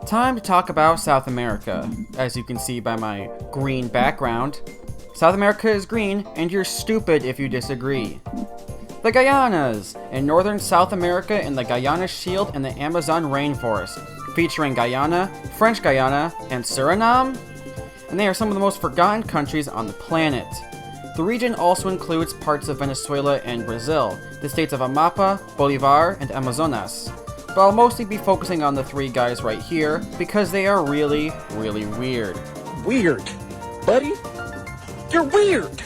Time to talk about South America. As you can see by my green background, South America is green, and you're stupid if you disagree. The Guianas! In northern South America in the Guiana Shield and the Amazon rainforest, featuring Guyana, French Guiana, and Suriname. And they are some of the most forgotten countries on the planet. The region also includes parts of Venezuela and Brazil, the states of Amapa, Bolivar, and Amazonas. But I'll mostly be focusing on the three guys right here, because they are really, really weird. Weird, buddy? You're weird!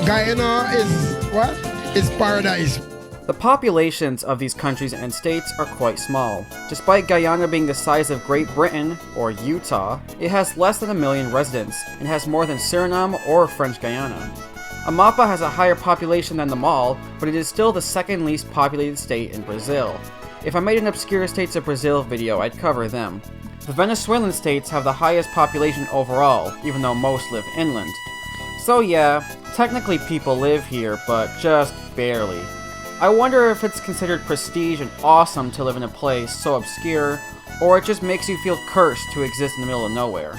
Guyana is what? It's paradise. The populations of these countries and states are quite small. Despite Guyana being the size of Great Britain, or Utah, it has less than 1 million residents, and has more than Suriname or French Guiana. Amapa has a higher population than them all, but it is still the second least populated state in Brazil. If I made an Obscure States of Brazil video, I'd cover them. The Venezuelan states have the highest population overall, even though most live inland. So yeah, technically people live here, but just barely. I wonder if it's considered prestige and awesome to live in a place so obscure, or it just makes you feel cursed to exist in the middle of nowhere.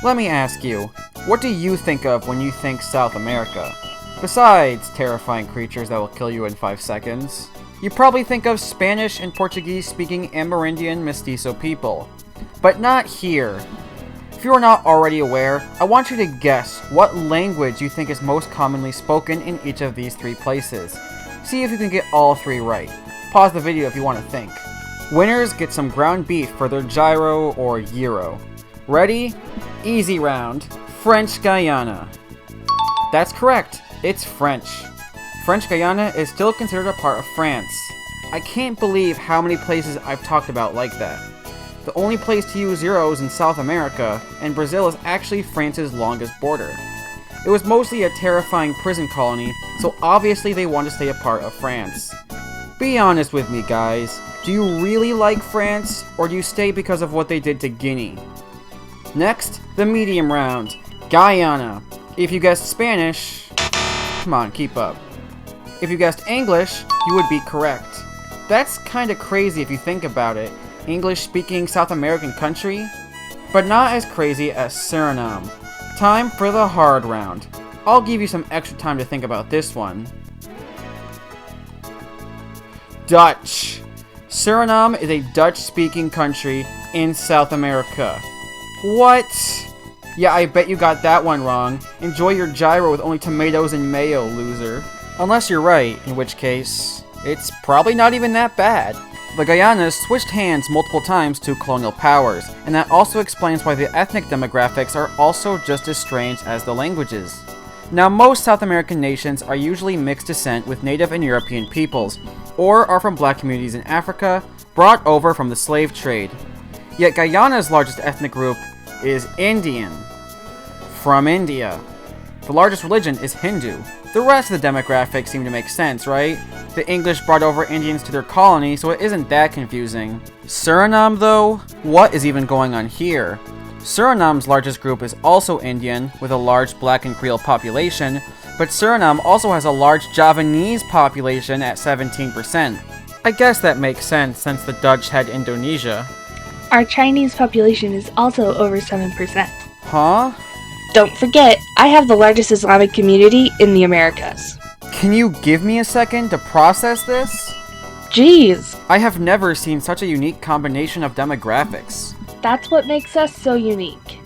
Let me ask you, what do you think of when you think South America? Besides terrifying creatures that will kill you in 5 seconds, you probably think of Spanish and Portuguese speaking Amerindian mestizo people. But not here. If you are not already aware, I want you to guess what language you think is most commonly spoken in each of these 3 places. See if you can get all 3 right. Pause the video if you want to think. Winners get some ground beef for their gyro or gyro. Ready? Easy round. French Guiana. That's correct. It's French. French Guiana is still considered a part of France. I can't believe how many places I've talked about like that. The only place to use zeros in South America, and Brazil is actually France's longest border. It was mostly a terrifying prison colony, so obviously they want to stay a part of France. Be honest with me, guys. Do you really like France, or do you stay because of what they did to Guinea? Next, the medium round, Guyana. If you guessed Spanish, come on, keep up. If you guessed English, you would be correct. That's kinda crazy if you think about it. English-speaking South American country? But not as crazy as Suriname. Time for the hard round. I'll give you some extra time to think about this one. Dutch. Suriname is a Dutch-speaking country in South America. What? Yeah, I bet you got that one wrong. Enjoy your gyro with only tomatoes and mayo, loser. Unless you're right, in which case, it's probably not even that bad. The Guianas switched hands multiple times to colonial powers, and that also explains why the ethnic demographics are also just as strange as the languages. Now, most South American nations are usually mixed descent with Native and European peoples, or are from black communities in Africa, brought over from the slave trade. Yet Guyana's largest ethnic group is Indian, from India. The largest religion is Hindu. The rest of the demographics seem to make sense, right? The English brought over Indians to their colony, so it isn't that confusing. Suriname, though? What is even going on here? Suriname's largest group is also Indian, with a large black and Creole population, but Suriname also has a large Javanese population at 17%. I guess that makes sense since the Dutch had Indonesia. Our Chinese population is also over 7%. Huh? Don't forget, I have the largest Islamic community in the Americas. Can you give me a second to process this? Jeez, I have never seen such a unique combination of demographics. that's what makes us so unique.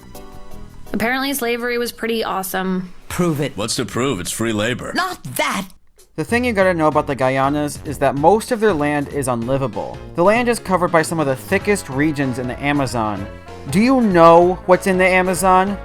Apparently slavery was pretty awesome. Prove it. What's to prove? It's free labor. Not that! The thing you gotta know about the Guianas is that most of their land is unlivable. The land is covered by some of the thickest regions in the Amazon. Do you know what's in the Amazon?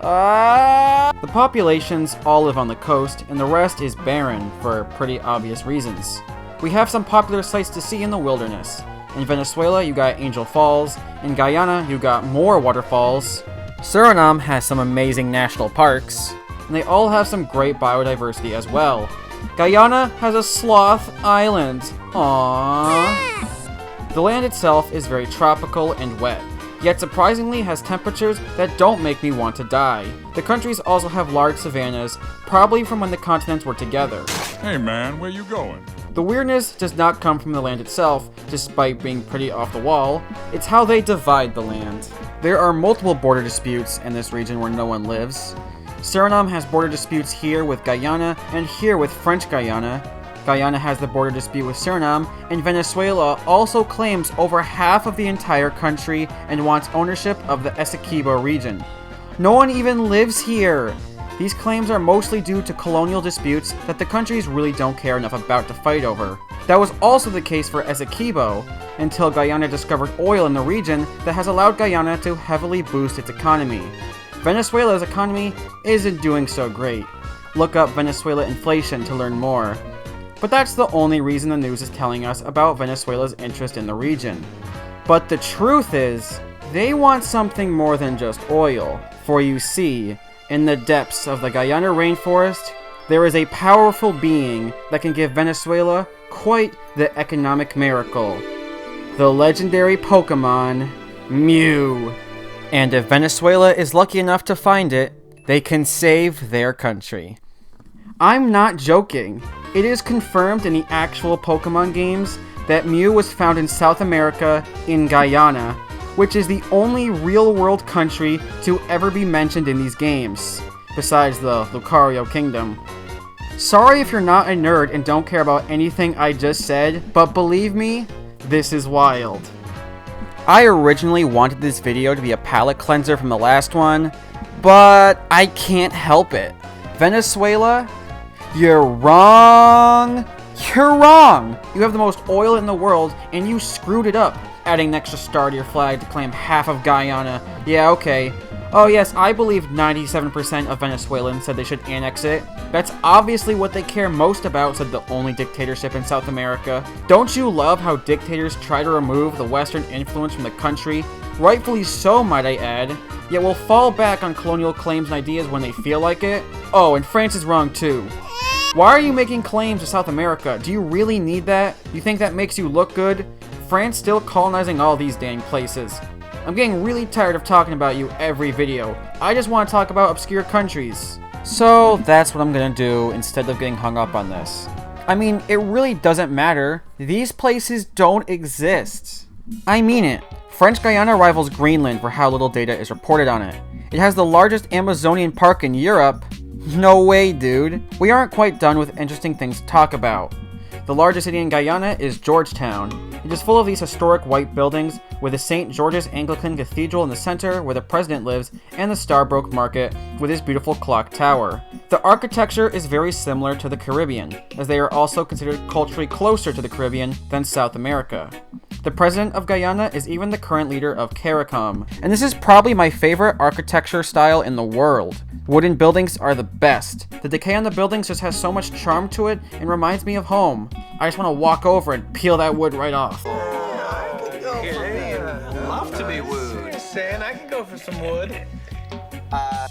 The populations all live on the coast, and the rest is barren for pretty obvious reasons. We have some popular sights to see in the wilderness. In Venezuela, you got Angel Falls. In Guyana, you got more waterfalls. Suriname has some amazing national parks, and they all have some great biodiversity as well. Guyana has a sloth island. Aww. The land itself is very tropical and wet. yet surprisingly has temperatures that don't make me want to die. The countries also have large savannas, probably from when the continents were together. Hey man, where you going? The weirdness does not come from the land itself, despite being pretty off the wall, it's how they divide the land. There are multiple border disputes in this region where no one lives. Suriname has border disputes here with Guyana and here with French Guiana. Guyana has the border dispute with Suriname, and Venezuela also claims over half of the entire country and wants ownership of the Essequibo region. No one even lives here! These claims are mostly due to colonial disputes that the countries really don't care enough about to fight over. That was also the case for Essequibo, until Guyana discovered oil in the region that has allowed Guyana to heavily boost its economy. Venezuela's economy isn't doing so great. Look up Venezuela inflation to learn more. But that's the only reason the news is telling us about Venezuela's interest in the region. But the truth is, they want something more than just oil. For you see, in the depths of the Guyana rainforest, there is a powerful being that can give Venezuela quite the economic miracle. The legendary Pokémon, Mew. And if Venezuela is lucky enough to find it, they can save their country. I'm not joking. It is confirmed in the actual Pokemon games that Mew was found in South America in Guyana, which is the only real-world country to ever be mentioned in these games, besides the Lucario Kingdom. Sorry if you're not a nerd and don't care about anything I just said, but believe me, this is wild. I originally wanted this video to be a palate cleanser from the last one, but I can't help it. Venezuela? You're wrong! You're wrong! You have the most oil in the world, and you screwed it up, adding an extra star to your flag to claim half of Guyana. Yeah, okay. Oh yes, I believe 97% of Venezuelans said they should annex it. That's obviously what they care most about, said the only dictatorship in South America. Don't you love how dictators try to remove the Western influence from the country? Rightfully so, might I add. Yet will fall back on colonial claims and ideas when they feel like it. Oh, and France is wrong too. Why are you making claims to South America? Do you really need that? You think that makes you look good? France still colonizing all these dang places. I'm getting really tired of talking about you every video. I just want to talk about obscure countries. So that's what I'm gonna do instead of getting hung up on this. I mean, it really doesn't matter. These places don't exist. I mean it. French Guiana rivals Greenland for how little data is reported on it. It has the largest Amazonian park in Europe. No way, dude. We aren't quite done with interesting things to talk about. The largest city in Guyana is Georgetown. It is full of these historic white buildings, with the St. George's Anglican Cathedral in the center where the president lives, and the Starbrook Market with its beautiful clock tower. The architecture is very similar to the Caribbean, as they are also considered culturally closer to the Caribbean than South America. The president of Guyana is even the current leader of CARICOM, and this is probably my favorite architecture style in the world. Wooden buildings are the best. The decay on the buildings just has so much charm to it and reminds me of home. I just want to walk over and peel that wood right off. Love to be wooed. Just saying, I can go for some wood.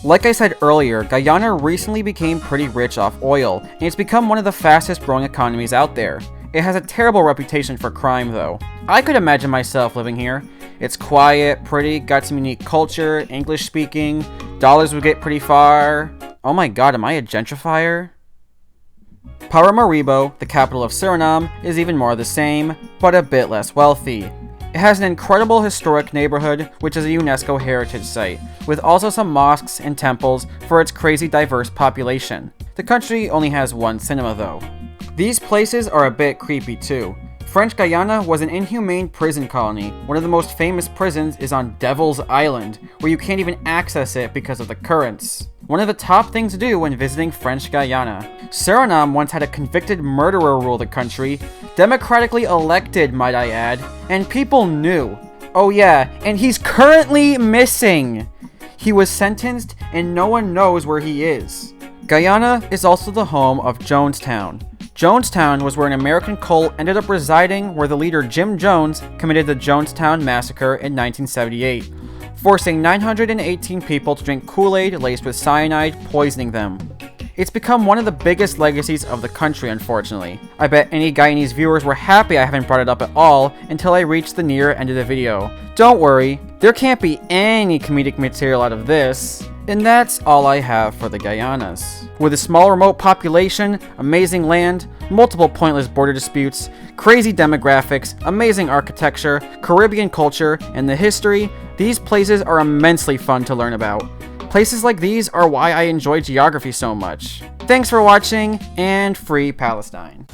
Like I said earlier, Guyana recently became pretty rich off oil, and it's become one of the fastest growing economies out there. It has a terrible reputation for crime though. I could imagine myself living here. It's quiet, pretty, got some unique culture, English speaking, dollars would get pretty far. Oh my god, am I a gentrifier? Paramaribo, the capital of Suriname, is even more the same, but a bit less wealthy. It has an incredible historic neighborhood, which is a UNESCO heritage site, with also some mosques and temples for its crazy diverse population. The country only has one cinema though. These places are a bit creepy too. French Guiana was an inhumane prison colony. One of the most famous prisons is on Devil's Island, where you can't even access it because of the currents. One of the top things to do when visiting French Guiana. Suriname once had a convicted murderer rule the country, democratically elected, might I add, and people knew. Oh yeah, and he's currently missing! He was sentenced and no one knows where he is. Guyana is also the home of Jonestown. Jonestown was where an American cult ended up residing, where the leader Jim Jones committed the Jonestown Massacre in 1978, forcing 918 people to drink Kool-Aid laced with cyanide, poisoning them. It's become one of the biggest legacies of the country, unfortunately. I bet any Guyanese viewers were happy I haven't brought it up at all until I reached the near end of the video. Don't worry, there can't be any comedic material out of this. And that's all I have for the Guianas. With a small remote population, amazing land, multiple pointless border disputes, crazy demographics, amazing architecture, Caribbean culture, and the history, these places are immensely fun to learn about. Places like these are why I enjoy geography so much. Thanks for watching, and free Palestine.